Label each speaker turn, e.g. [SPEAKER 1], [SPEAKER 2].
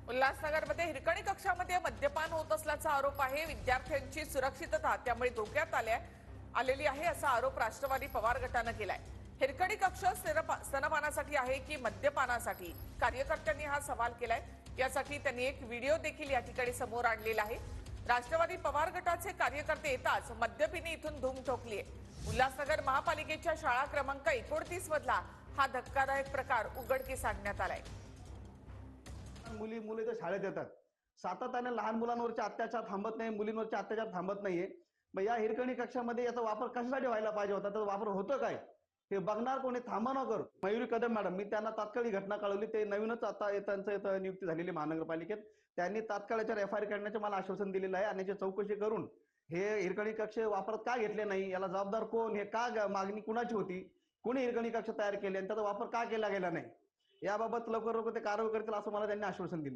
[SPEAKER 1] उल्हासनगरमध्ये हिरकणी कक्षामध्ये मद्यपान होत असल्याचा आरोप आहे। विद्यार्थ्यांची सुरक्षितता त्यामुळे धोक्यात आलेली आहे असा आरोप राष्ट्रवादी पवार गटाने केलाय। हिरकणी कक्ष स्तनपानासाठी आहे की मद्यपानासाठी? कार्यकर्त्यांनी हा सवाल केलाय। यासाठी त्यांनी एक व्हिडिओ देखील या ठिकाणी समोर आणलेला आहे। राष्ट्रवादी पवार गटाचे कार्यकर्ते येताच मद्यपिने इथून धूम ठोकली आहे। उल्हासनगर महापालिकेच्या शाळा क्रमांक 29 मधला हा धक्कादायक प्रकार उघडकीस आणण्यात आलाय।
[SPEAKER 2] मुली तर शाळेत येतात, सातत्याने लहान मुलांवरचे अत्याचार थांबत नाही, मुलींवरचे अत्याचार थांबत नाहीये। मग या हिरकणी कक्षामध्ये याचा वापर कशासाठी व्हायला पाहिजे होता? त्याचा वापर होतो काय हे बघणार कोणी? थांबा न कर मयुरी कदम मॅडम, मी त्यांना तात्काळ ही घटना कळवली। ते नवीनच आता त्यांचं नियुक्ती झालेली महानगरपालिकेत, त्यांनी तात्काळ याच्यावर FIR करण्याचे मला आश्वासन दिलेलं आहे आणि याची चौकशी करून हे हिरकणी कक्ष वापरात का घेतले नाही, याला जबाबदार कोण, हे का मागणी कुणाची होती, कोणी हिरकणी कक्ष तयार केले आणि त्याचा वापर का केला गेला नाही, याबाबत लवकर ते कारवाई करतील असं मला त्यांनी आश्वासन दिले।